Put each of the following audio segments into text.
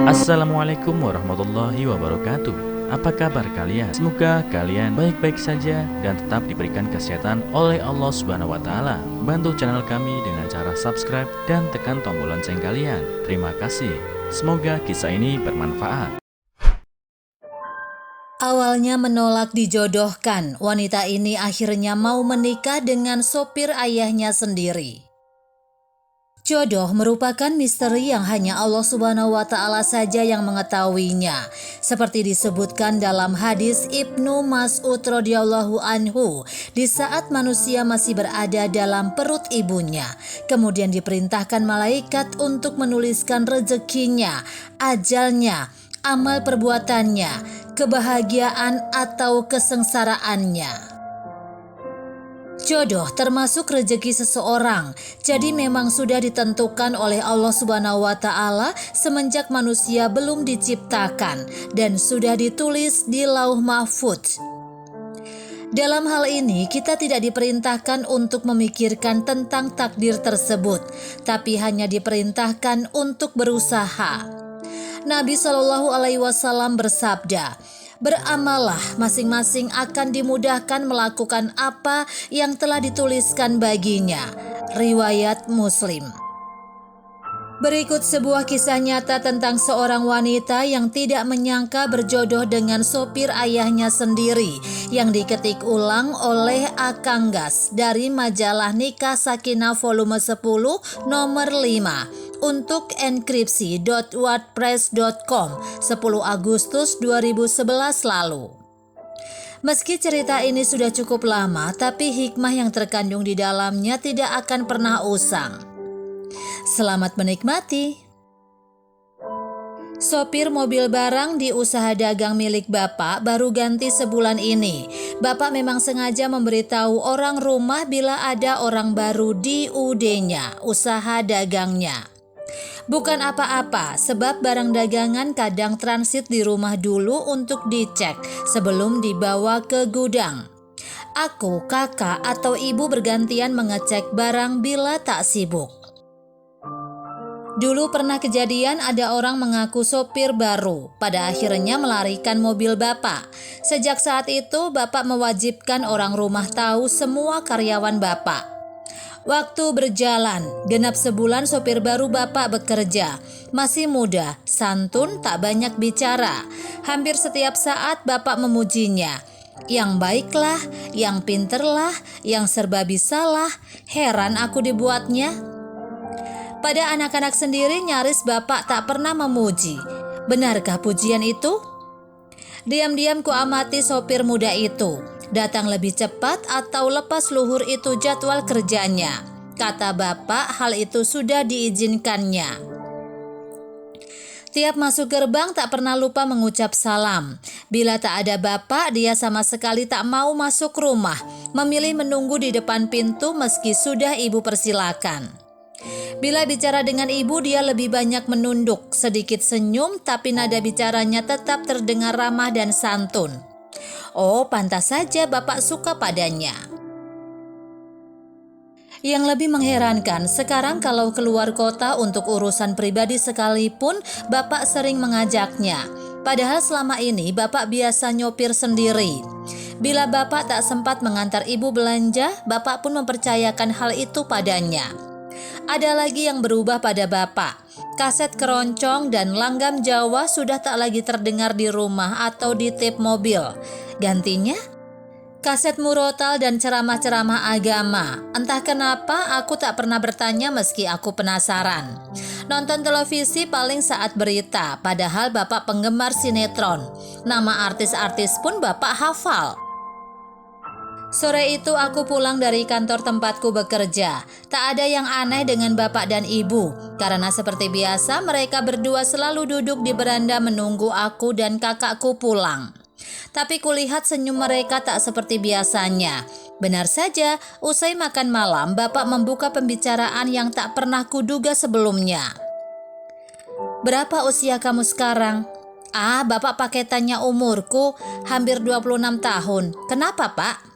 Assalamualaikum warahmatullahi wabarakatuh. Apa kabar kalian? Semoga kalian baik-baik saja dan tetap diberikan kesehatan oleh Allah Subhanahu wa taala. Bantu channel kami dengan cara subscribe dan tekan tombol lonceng kalian. Terima kasih. Semoga kisah ini bermanfaat. Awalnya menolak dijodohkan, wanita ini akhirnya mau menikah dengan sopir ayahnya sendiri. Jodoh merupakan misteri yang hanya Allah Subhanahu wa taala saja yang mengetahuinya. Seperti disebutkan dalam hadis Ibnu Mas'ud radhiyallahu anhu, di saat manusia masih berada dalam perut ibunya, kemudian diperintahkan malaikat untuk menuliskan rezekinya, ajalnya, amal perbuatannya, kebahagiaan atau kesengsaraannya. Jodoh termasuk rezeki seseorang, jadi memang sudah ditentukan oleh Allah Subhanahu wa taala semenjak manusia belum diciptakan dan sudah ditulis di Lauh Mahfudz. Dalam hal ini kita tidak diperintahkan untuk memikirkan tentang takdir tersebut, tapi hanya diperintahkan untuk berusaha. Nabi Shallallahu Alaihi Wasallam bersabda, "Beramallah, masing-masing akan dimudahkan melakukan apa yang telah dituliskan baginya." Riwayat Muslim. Berikut sebuah kisah nyata tentang seorang wanita yang tidak menyangka berjodoh dengan sopir ayahnya sendiri yang diketik ulang oleh Akang Gas dari majalah Nikah Sakinah volume 10 nomor 5 untuk enkripsi.wordpress.com 10 Agustus 2011 lalu. Meski cerita ini sudah cukup lama, tapi hikmah yang terkandung di dalamnya tidak akan pernah usang. Selamat menikmati. Sopir mobil barang di usaha dagang milik Bapak baru ganti sebulan ini. Bapak memang sengaja memberitahu orang rumah bila ada orang baru di UD-nya, usaha dagangnya. Bukan apa-apa, sebab barang dagangan kadang transit di rumah dulu untuk dicek sebelum dibawa ke gudang. Aku, kakak, atau ibu bergantian mengecek barang bila tak sibuk. Dulu pernah kejadian ada orang mengaku sopir baru, pada akhirnya melarikan mobil Bapak. Sejak saat itu, Bapak mewajibkan orang rumah tahu semua karyawan Bapak. Waktu berjalan, genap sebulan sopir baru Bapak bekerja. Masih muda, santun, tak banyak bicara. Hampir setiap saat Bapak memujinya. Yang baiklah, yang pinterlah, yang serba bisalah. Heran aku dibuatnya. Pada anak-anak sendiri nyaris Bapak tak pernah memuji. Benarkah pujian itu? Diam-diam ku amati sopir muda itu. Datang lebih cepat atau lepas luhur itu jadwal kerjanya. Kata Bapak, hal itu sudah diizinkannya. Tiap masuk gerbang tak pernah lupa mengucap salam. Bila tak ada Bapak, dia sama sekali tak mau masuk rumah. Memilih menunggu di depan pintu meski sudah ibu persilakan. Bila bicara dengan ibu, dia lebih banyak menunduk, sedikit senyum, tapi nada bicaranya tetap terdengar ramah dan santun. Oh, pantas saja Bapak suka padanya. Yang lebih mengherankan, sekarang kalau keluar kota untuk urusan pribadi sekalipun, Bapak sering mengajaknya. Padahal selama ini Bapak biasa nyopir sendiri. Bila Bapak tak sempat mengantar ibu belanja, Bapak pun mempercayakan hal itu padanya. Ada lagi yang berubah pada Bapak. Kaset keroncong dan langgam Jawa sudah tak lagi terdengar di rumah atau di tip mobil. Gantinya, kaset murotal dan ceramah-ceramah agama. Entah kenapa aku tak pernah bertanya meski aku penasaran. Nonton televisi paling saat berita, padahal Bapak penggemar sinetron. Nama artis-artis pun Bapak hafal. Sore itu aku pulang dari kantor tempatku bekerja. Tak ada yang aneh dengan Bapak dan Ibu, karena seperti biasa mereka berdua selalu duduk di beranda menunggu aku dan kakakku pulang. Tapi kulihat senyum mereka tak seperti biasanya. Benar saja, usai makan malam Bapak membuka pembicaraan yang tak pernah kuduga sebelumnya. "Berapa usia kamu sekarang?" "Ah, Bapak pakai tanya umurku, hampir 26 tahun. Kenapa, Pak?"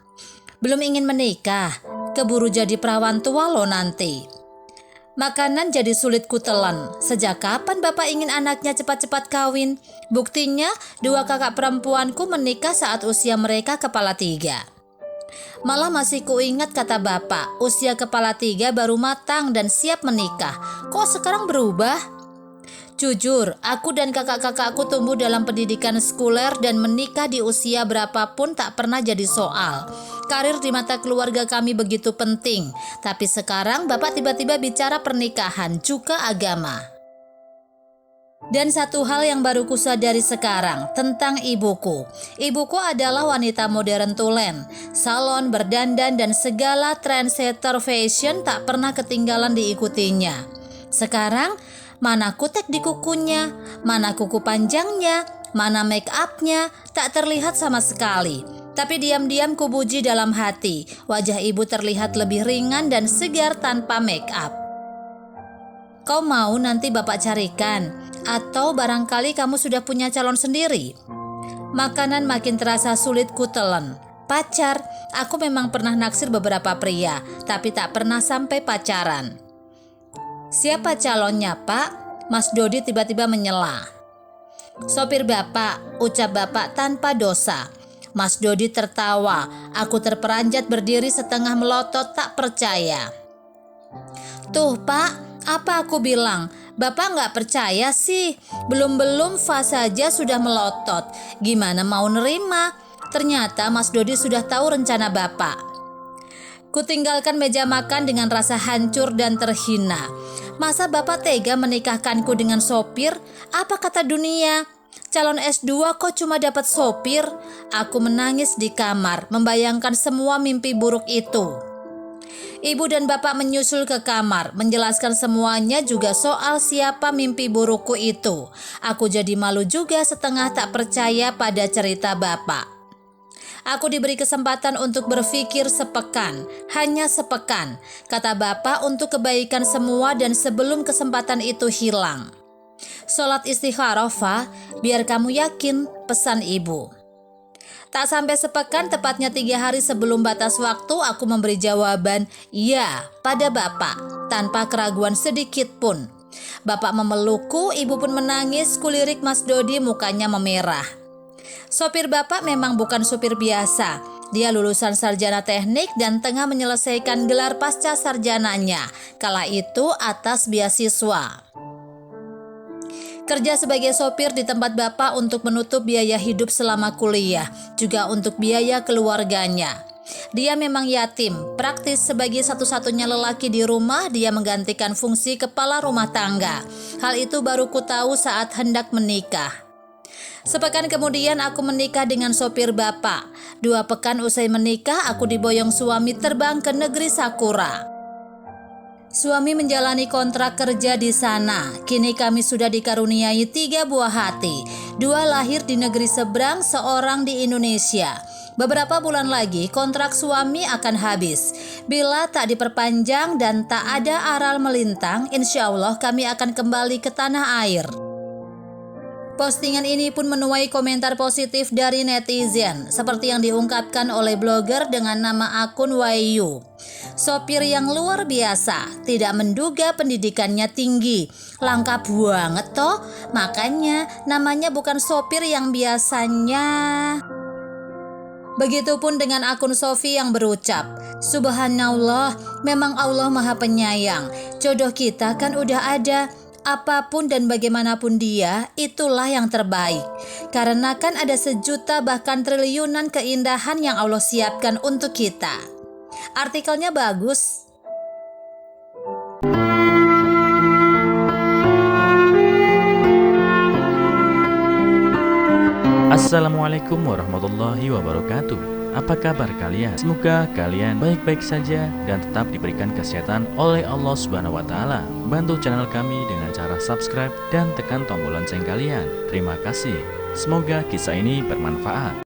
"Belum ingin menikah, keburu jadi perawan tua lo nanti." Makanan jadi sulit kutelan. Sejak kapan Bapak ingin anaknya cepat-cepat kawin? Buktinya, 2 kakak perempuanku menikah saat usia mereka kepala 3. Malah masih kuingat kata Bapak, usia kepala 3 baru matang dan siap menikah. Kok sekarang berubah? Jujur, aku dan kakak-kakakku tumbuh dalam pendidikan sekuler dan menikah di usia berapapun tak pernah jadi soal. Karir di mata keluarga kami begitu penting, tapi sekarang Bapak tiba-tiba bicara pernikahan, juga agama. Dan satu hal yang baru kusadari sekarang tentang ibuku. Ibuku adalah wanita modern tulen, salon, berdandan, dan segala trendsetter fashion tak pernah ketinggalan diikutinya. Sekarang, mana kutek di kukunya, mana kuku panjangnya, mana make upnya, tak terlihat sama sekali. Tapi diam-diam kupuji dalam hati, wajah ibu terlihat lebih ringan dan segar tanpa make up. Kau mau nanti Bapak carikan? Atau barangkali kamu sudah punya calon sendiri? Makanan makin terasa sulit kutelan. Pacar, aku memang pernah naksir beberapa pria, tapi tak pernah sampai pacaran. Siapa calonnya, Pak? Mas Dodi tiba-tiba menyela. Sopir Bapak, ucap Bapak tanpa dosa. Mas Dodi tertawa. Aku terperanjat berdiri setengah melotot tak percaya. Tuh Pak, apa aku bilang? Bapak nggak percaya sih. Belum fa saja sudah melotot. Gimana mau nerima? Ternyata Mas Dodi sudah tahu rencana Bapak. Kutinggalkan meja makan dengan rasa hancur dan terhina. Masa Bapak tega menikahkanku dengan sopir? Apa kata dunia? Calon S2 kok cuma dapat sopir? Aku menangis di kamar, membayangkan semua mimpi buruk itu. Ibu dan Bapak menyusul ke kamar, menjelaskan semuanya juga soal siapa mimpi burukku itu. Aku jadi malu juga setengah tak percaya pada cerita Bapak. Aku diberi kesempatan untuk berpikir sepekan, hanya sepekan, kata Bapak untuk kebaikan semua dan sebelum kesempatan itu hilang. Sholat istikharah, biar kamu yakin, pesan ibu. Tak sampai sepekan, tepatnya 3 hari sebelum batas waktu, aku memberi jawaban iya pada Bapak, tanpa keraguan sedikit pun. Bapak memelukku, ibu pun menangis, kulirik Mas Dodi mukanya memerah. Sopir Bapak memang bukan supir biasa. Dia lulusan sarjana teknik dan tengah menyelesaikan gelar pasca sarjananya. Kala itu atas beasiswa. Kerja sebagai sopir di tempat Bapak untuk menutup biaya hidup selama kuliah, juga untuk biaya keluarganya. Dia memang yatim, praktis sebagai satu-satunya lelaki di rumah, dia menggantikan fungsi kepala rumah tangga. Hal itu baru ku tahu saat hendak menikah. Sepekan kemudian aku menikah dengan sopir Bapak. 2 pekan usai menikah, aku diboyong suami terbang ke negeri Sakura. Suami menjalani kontrak kerja di sana. Kini kami sudah dikaruniai 3 buah hati. 2 lahir di negeri seberang, seorang di Indonesia. Beberapa bulan lagi kontrak suami akan habis. Bila tak diperpanjang dan tak ada aral melintang, insya Allah kami akan kembali ke tanah air. Postingan ini pun menuai komentar positif dari netizen, seperti yang diungkapkan oleh blogger dengan nama akun Wayu. Sopir yang luar biasa, tidak menduga pendidikannya tinggi. Lengkap banget toh, makanya namanya bukan sopir yang biasanya. Begitupun dengan akun Sofi yang berucap, Subhanallah, memang Allah Maha Penyayang. Jodoh kita kan udah ada. Apapun dan bagaimanapun dia, itulah yang terbaik. Karena kan ada 1 juta bahkan triliunan keindahan yang Allah siapkan untuk kita. Artikelnya bagus. Assalamualaikum warahmatullahi wabarakatuh. Apa kabar kalian? Semoga kalian baik-baik saja dan tetap diberikan kesehatan oleh Allah Subhanahu wa taala. Bantu channel kami dengan cara subscribe dan tekan tombol lonceng kalian. Terima kasih. Semoga kisah ini bermanfaat.